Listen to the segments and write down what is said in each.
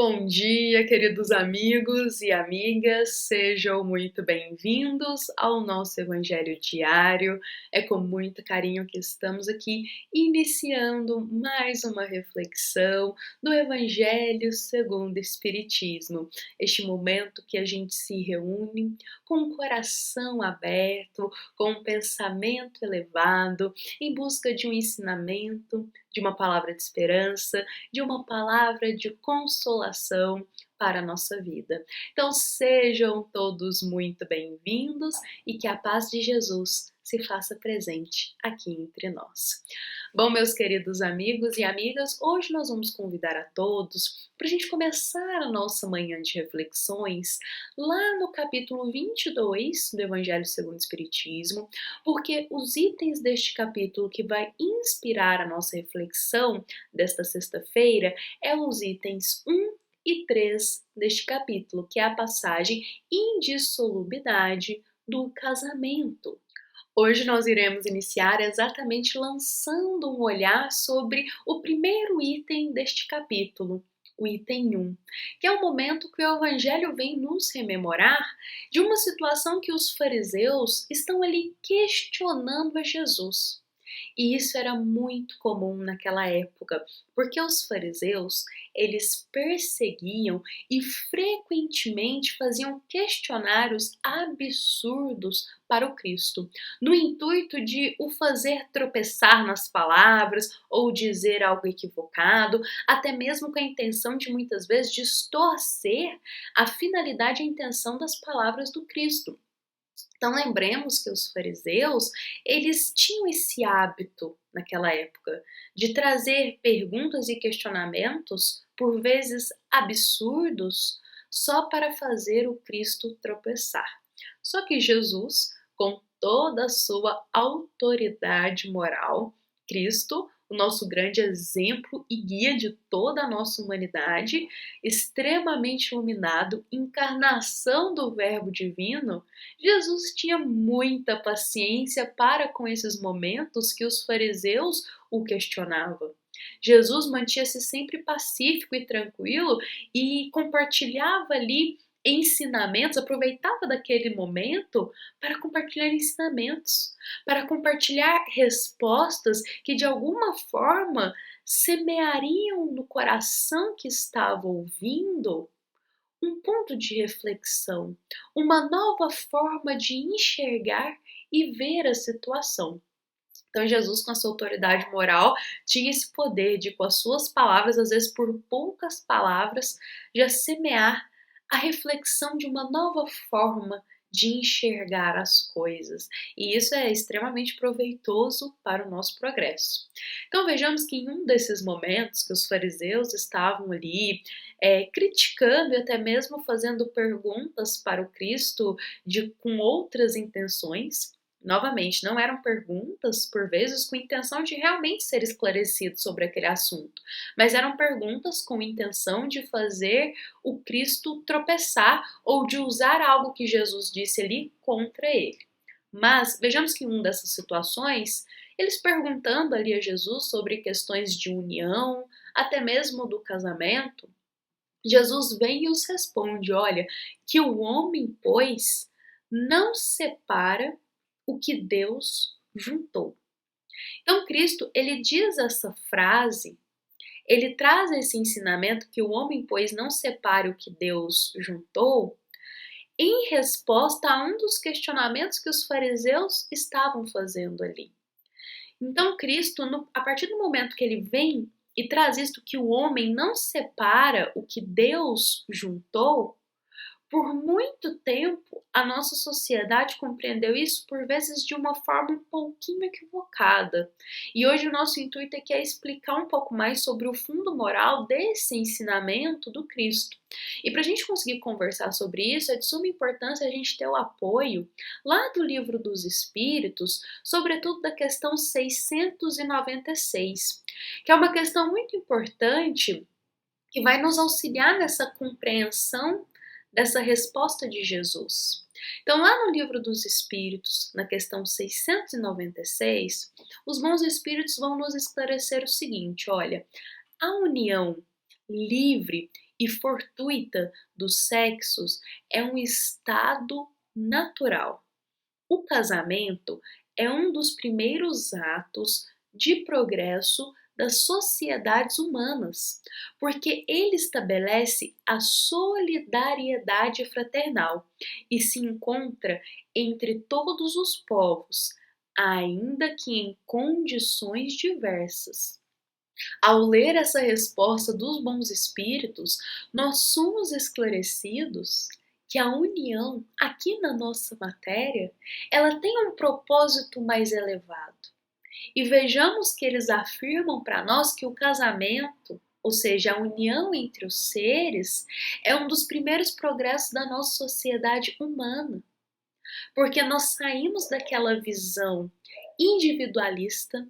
Bom dia, queridos amigos e amigas, sejam muito bem-vindos ao nosso Evangelho Diário. É com muito carinho que estamos aqui iniciando mais uma reflexão do Evangelho segundo o Espiritismo. Este momento que a gente se reúne com o coração aberto, com um pensamento elevado, em busca de um ensinamento, de uma palavra de esperança, de uma palavra de consolação para a nossa vida. Então sejam todos muito bem-vindos e que a paz de Jesus se faça presente aqui entre nós. Bom, meus queridos amigos e amigas, hoje nós vamos convidar a todos para a gente começar a nossa manhã de reflexões lá no capítulo 22 do Evangelho segundo o Espiritismo, porque os itens deste capítulo que vai inspirar a nossa reflexão desta sexta-feira é os itens 1 e 3 deste capítulo, que é a passagem indissolubilidade do casamento. Hoje nós iremos iniciar exatamente lançando um olhar sobre o primeiro item deste capítulo, o item 1, que é o momento que o Evangelho vem nos rememorar de uma situação que os fariseus estão ali questionando a Jesus. E isso era muito comum naquela época, porque os fariseus, eles perseguiam e frequentemente faziam questionários absurdos para o Cristo, no intuito de o fazer tropeçar nas palavras ou dizer algo equivocado, até mesmo com a intenção de muitas vezes distorcer a finalidade e a intenção das palavras do Cristo. Então lembremos que os fariseus, eles tinham esse hábito naquela época de trazer perguntas e questionamentos, por vezes absurdos, só para fazer o Cristo tropeçar. Só que Jesus, com toda a sua autoridade moral, Cristo, o nosso grande exemplo e guia de toda a nossa humanidade, extremamente iluminado, encarnação do Verbo Divino, Jesus tinha muita paciência para com esses momentos que os fariseus o questionavam. Jesus mantinha-se sempre pacífico e tranquilo e compartilhava ali ensinamentos, aproveitava daquele momento para compartilhar ensinamentos, para compartilhar respostas que de alguma forma semeariam no coração que estava ouvindo um ponto de reflexão, uma nova forma de enxergar e ver a situação. Então Jesus, com a sua autoridade moral, tinha esse poder de, com as suas palavras, às vezes por poucas palavras, já semear a reflexão de uma nova forma de enxergar as coisas. E isso é extremamente proveitoso para o nosso progresso. Então vejamos que em um desses momentos que os fariseus estavam ali criticando e até mesmo fazendo perguntas para o Cristo com outras intenções. Novamente, não eram perguntas, por vezes, com intenção de realmente ser esclarecido sobre aquele assunto, mas eram perguntas com intenção de fazer o Cristo tropeçar ou de usar algo que Jesus disse ali contra ele. Mas vejamos que em uma dessas situações, eles perguntando ali a Jesus sobre questões de união, até mesmo do casamento, Jesus vem e os responde: olha, que o homem, pois, não separa o que Deus juntou. Então Cristo, ele diz essa frase, ele traz esse ensinamento que o homem, pois, não separe o que Deus juntou, em resposta a um dos questionamentos que os fariseus estavam fazendo ali. Então Cristo, a partir do momento que ele vem e traz isto que o homem não separa o que Deus juntou, por muito tempo, a nossa sociedade compreendeu isso, por vezes, de uma forma um pouquinho equivocada. E hoje o nosso intuito aqui é explicar um pouco mais sobre o fundo moral desse ensinamento do Cristo. E para a gente conseguir conversar sobre isso, é de suma importância a gente ter o apoio lá do Livro dos Espíritos, sobretudo da questão 696, que é uma questão muito importante que vai nos auxiliar nessa compreensão dessa resposta de Jesus. Então, lá no Livro dos Espíritos, na questão 696, os bons espíritos vão nos esclarecer o seguinte: olha, a união livre e fortuita dos sexos é um estado natural. O casamento é um dos primeiros atos de progresso das sociedades humanas, porque ele estabelece a solidariedade fraternal e se encontra entre todos os povos, ainda que em condições diversas. Ao ler essa resposta dos bons espíritos, nós somos esclarecidos que a união aqui na nossa matéria, ela tem um propósito mais elevado. E vejamos que eles afirmam para nós que o casamento, ou seja, a união entre os seres, é um dos primeiros progressos da nossa sociedade humana. Porque nós saímos daquela visão individualista,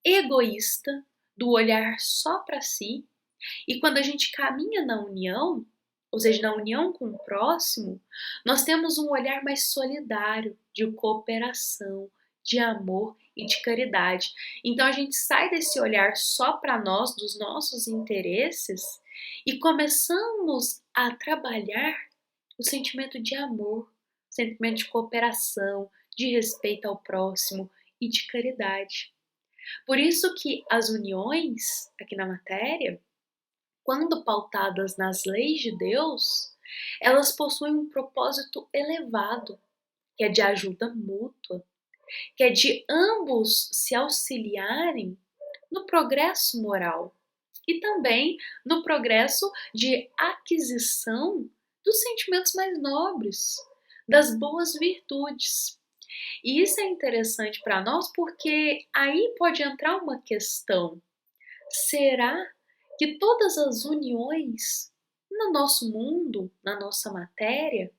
egoísta, do olhar só para si, e quando a gente caminha na união, ou seja, na união com o próximo, nós temos um olhar mais solidário, de cooperação, de amor e de caridade. Então a gente sai desse olhar só para nós, dos nossos interesses, e começamos a trabalhar o sentimento de amor, o sentimento de cooperação, de respeito ao próximo e de caridade. Por isso que as uniões aqui na matéria, quando pautadas nas leis de Deus, elas possuem um propósito elevado, que é de ajuda mútua, que é de ambos se auxiliarem no progresso moral e também no progresso de aquisição dos sentimentos mais nobres, das boas virtudes. E isso é interessante para nós porque aí pode entrar uma questão: será que todas as uniões no nosso mundo, na nossa matéria,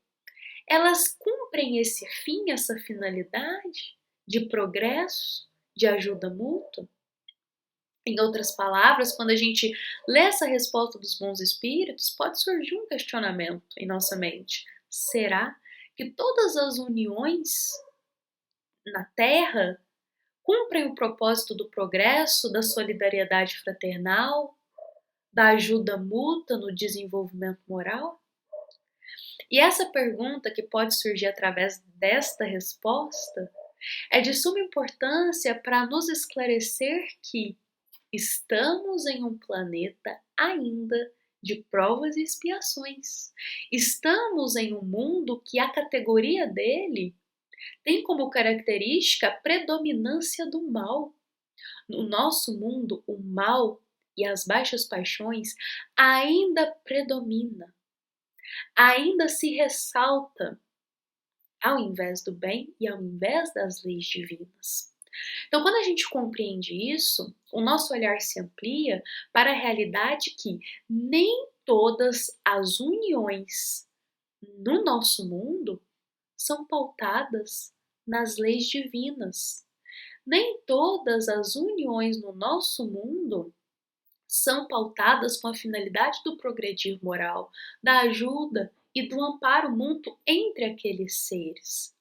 elas cumprem esse fim, essa finalidade de progresso, de ajuda mútua? Em outras palavras, quando a gente lê essa resposta dos bons espíritos, pode surgir um questionamento em nossa mente: será que todas as uniões na Terra cumprem o propósito do progresso, da solidariedade fraternal, da ajuda mútua no desenvolvimento moral? E essa pergunta, que pode surgir através desta resposta, é de suma importância para nos esclarecer que estamos em um planeta ainda de provas e expiações. Estamos em um mundo que a categoria dele tem como característica a predominância do mal. No nosso mundo, o mal e as baixas paixões ainda predomina, ainda se ressalta ao invés do bem e ao invés das leis divinas. Então, quando a gente compreende isso, o nosso olhar se amplia para a realidade que nem todas as uniões no nosso mundo são pautadas nas leis divinas. Nem todas as uniões no nosso mundo são pautadas com a finalidade do progredir moral, da ajuda e do amparo mútuo entre aqueles seres.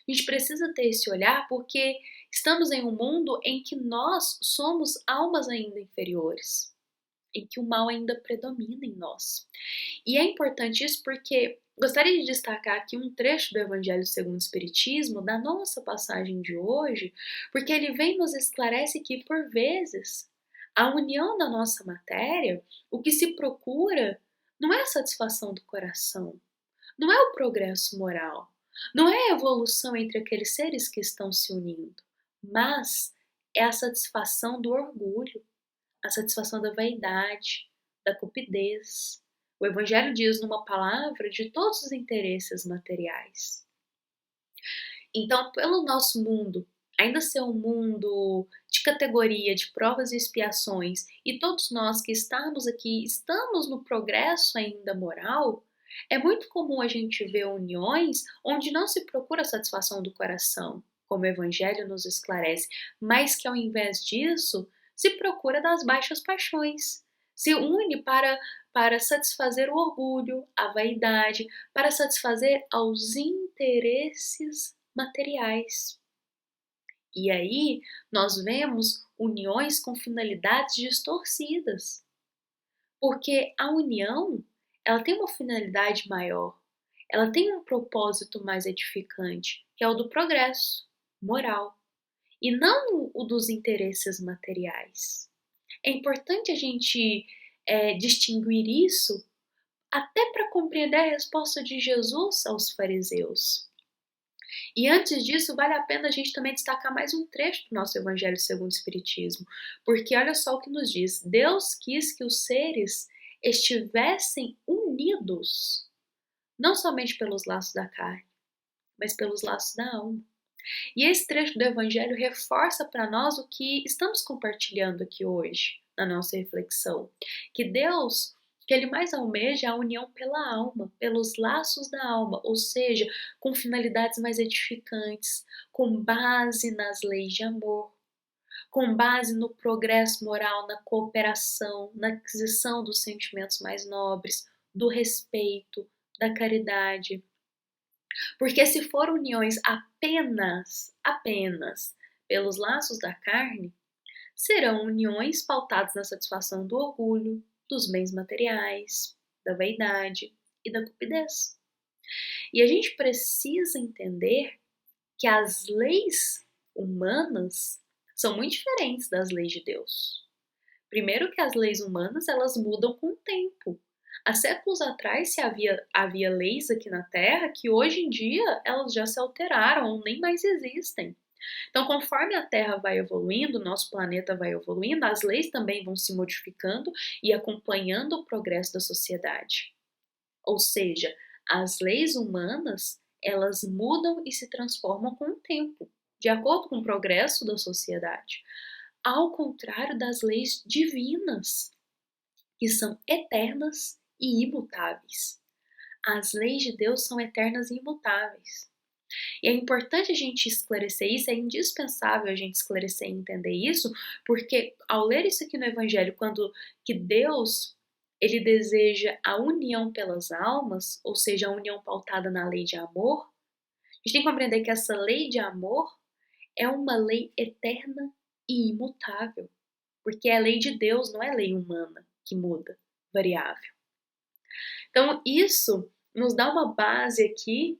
A gente precisa ter esse olhar porque estamos em um mundo em que nós somos almas ainda inferiores, em que o mal ainda predomina em nós. E é importante isso porque gostaria de destacar aqui um trecho do Evangelho segundo o Espiritismo, da nossa passagem de hoje, porque ele vem nos esclarece que, por vezes, a união da nossa matéria, o que se procura não é a satisfação do coração, não é o progresso moral, não é a evolução entre aqueles seres que estão se unindo, mas é a satisfação do orgulho, a satisfação da vaidade, da cupidez. O Evangelho diz, numa palavra, de todos os interesses materiais. Então, pelo nosso mundo ainda ser um mundo de categoria de provas e expiações, e todos nós que estamos aqui estamos no progresso ainda moral, é muito comum a gente ver uniões onde não se procura a satisfação do coração, como o Evangelho nos esclarece, mas que ao invés disso se procura das baixas paixões, se une para satisfazer o orgulho, a vaidade, para satisfazer aos interesses materiais. E aí nós vemos uniões com finalidades distorcidas. Porque a união, ela tem uma finalidade maior, ela tem um propósito mais edificante, que é o do progresso moral, e não o dos interesses materiais. É importante a gente distinguir isso até para compreender a resposta de Jesus aos fariseus. E antes disso, vale a pena a gente também destacar mais um trecho do nosso Evangelho segundo o Espiritismo, porque olha só o que nos diz: Deus quis que os seres estivessem unidos, não somente pelos laços da carne, mas pelos laços da alma. E esse trecho do Evangelho reforça para nós o que estamos compartilhando aqui hoje, na nossa reflexão, que Deus, que Ele mais almeja a união pela alma, pelos laços da alma, ou seja, com finalidades mais edificantes, com base nas leis de amor, com base no progresso moral, na cooperação, na aquisição dos sentimentos mais nobres, do respeito, da caridade. Porque se for uniões apenas pelos laços da carne, serão uniões pautadas na satisfação do orgulho, dos bens materiais, da vaidade e da cupidez. E a gente precisa entender que as leis humanas são muito diferentes das leis de Deus. Primeiro que as leis humanas, elas mudam com o tempo. Há séculos atrás havia leis aqui na Terra que hoje em dia elas já se alteraram ou nem mais existem. Então, conforme a Terra vai evoluindo, o nosso planeta vai evoluindo, as leis também vão se modificando e acompanhando o progresso da sociedade. Ou seja, as leis humanas, elas mudam e se transformam com o tempo, de acordo com o progresso da sociedade. Ao contrário das leis divinas, que são eternas e imutáveis. As leis de Deus são eternas e imutáveis. E é importante a gente esclarecer isso, é indispensável a gente esclarecer e entender isso, porque ao ler isso aqui no Evangelho, quando que Deus ele deseja a união pelas almas, ou seja, a união pautada na lei de amor, a gente tem que compreender que essa lei de amor é uma lei eterna e imutável, porque é a lei de Deus, não é lei humana que muda, variável. Então, isso nos dá uma base aqui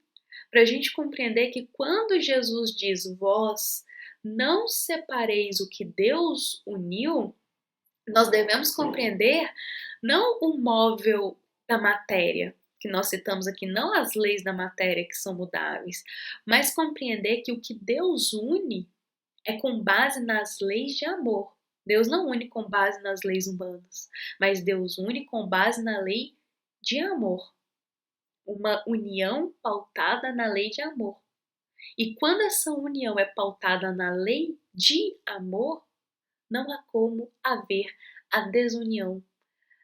para a gente compreender que quando Jesus diz: vós não separeis o que Deus uniu, nós devemos compreender não o móvel da matéria, que nós citamos aqui, não as leis da matéria que são mudáveis, mas compreender que o que Deus une é com base nas leis de amor. Deus não une com base nas leis humanas, mas Deus une com base na lei de amor. Uma união pautada na lei de amor. E quando essa união é pautada na lei de amor, não há como haver a desunião.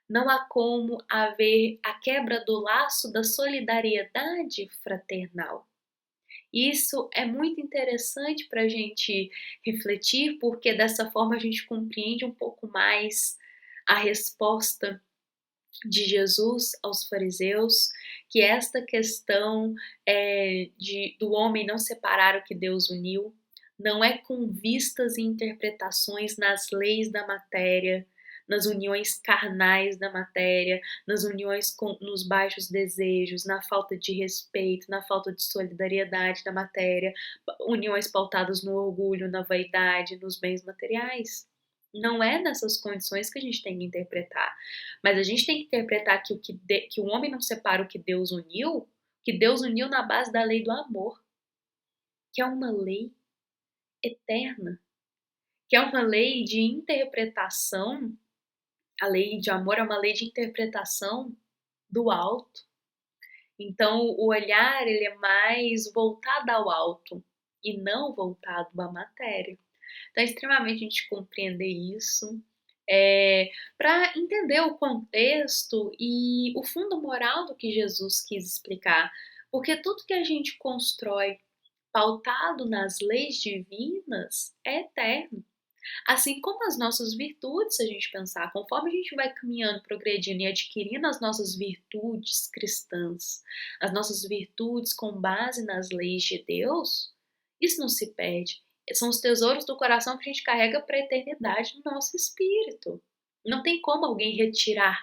Não há como haver a quebra do laço da solidariedade fraternal. Isso é muito interessante para a gente refletir, porque dessa forma a gente compreende um pouco mais a resposta de Jesus aos fariseus, que esta questão do homem não separar o que Deus uniu, não é com vistas e interpretações nas leis da matéria, nas uniões carnais da matéria, nas uniões nos baixos desejos, na falta de respeito, na falta de solidariedade da matéria, uniões pautadas no orgulho, na vaidade, nos bens materiais. Não é nessas condições que a gente tem que interpretar. Mas a gente tem que interpretar que o homem não separa o que Deus uniu na base da lei do amor, que é uma lei eterna, que é uma lei de interpretação. A lei de amor é uma lei de interpretação do alto. Então, o olhar ele é mais voltado ao alto e não voltado à matéria. Então, é extremamente a gente compreender isso, para entender o contexto e o fundo moral do que Jesus quis explicar. Porque tudo que a gente constrói pautado nas leis divinas é eterno. Assim como as nossas virtudes, se a gente pensar, conforme a gente vai caminhando, progredindo e adquirindo as nossas virtudes cristãs, as nossas virtudes com base nas leis de Deus, isso não se perde. São os tesouros do coração que a gente carrega para a eternidade no nosso espírito. Não tem como alguém retirar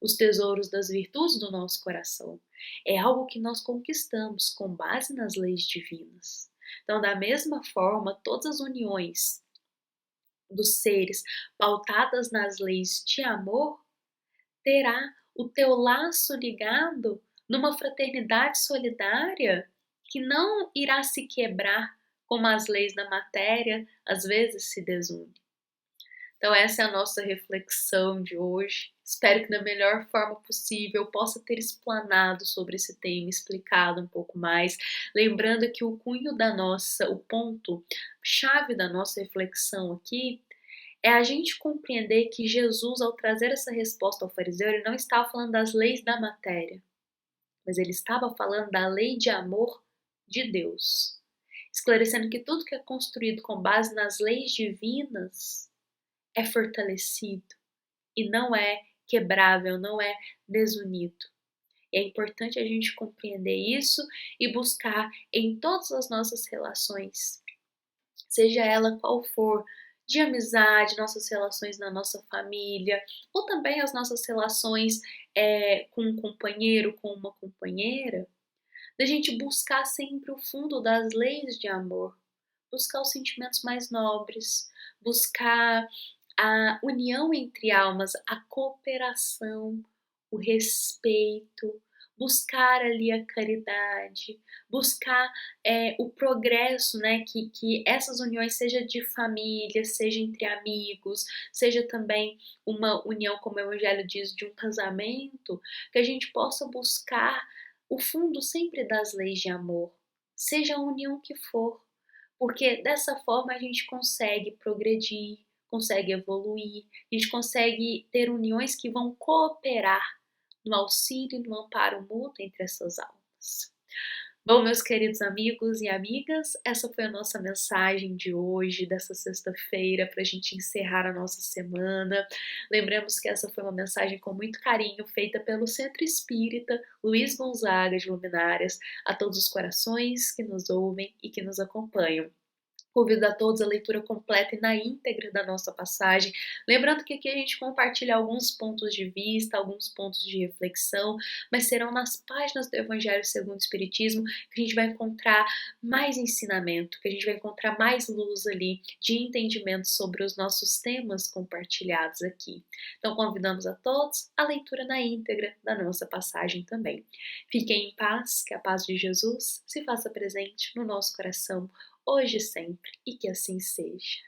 os tesouros das virtudes do nosso coração. É algo que nós conquistamos com base nas leis divinas. Então, da mesma forma, todas as uniões dos seres pautadas nas leis de amor terá o teu laço ligado numa fraternidade solidária que não irá se quebrar como as leis da matéria às vezes se desunem. Então essa é a nossa reflexão de hoje. Espero que da melhor forma possível eu possa ter explanado sobre esse tema, explicado um pouco mais, lembrando que o cunho da nossa, o ponto chave da nossa reflexão aqui é a gente compreender que Jesus, ao trazer essa resposta ao fariseu, ele não estava falando das leis da matéria, mas ele estava falando da lei de amor de Deus, esclarecendo que tudo que é construído com base nas leis divinas é fortalecido e não é quebrável, não é desunido. E é importante a gente compreender isso e buscar em todas as nossas relações, seja ela qual for, de amizade, nossas relações na nossa família, ou também as nossas relações com um companheiro, com uma companheira, da gente buscar sempre o fundo das leis de amor, buscar os sentimentos mais nobres, buscar a união entre almas, a cooperação, o respeito, buscar ali a caridade, buscar o progresso, né? Que essas uniões, seja de família, seja entre amigos, seja também uma união, como o Evangelho diz, de um casamento, que a gente possa buscar o fundo sempre das leis de amor, seja a união que for, porque dessa forma a gente consegue progredir, consegue evoluir, a gente consegue ter uniões que vão cooperar no auxílio e no amparo mútuo entre essas almas. Bom, meus queridos amigos e amigas, essa foi a nossa mensagem de hoje, dessa sexta-feira, para a gente encerrar a nossa semana. Lembramos que essa foi uma mensagem com muito carinho, feita pelo Centro Espírita Luiz Gonzaga de Luminárias, a todos os corações que nos ouvem e que nos acompanham. Convido a todos a leitura completa e na íntegra da nossa passagem. Lembrando que aqui a gente compartilha alguns pontos de vista, alguns pontos de reflexão, mas serão nas páginas do Evangelho segundo o Espiritismo que a gente vai encontrar mais ensinamento, que a gente vai encontrar mais luz ali de entendimento sobre os nossos temas compartilhados aqui. Então convidamos a todos a leitura na íntegra da nossa passagem também. Fiquem em paz, que a paz de Jesus se faça presente no nosso coração hoje e sempre, e que assim seja.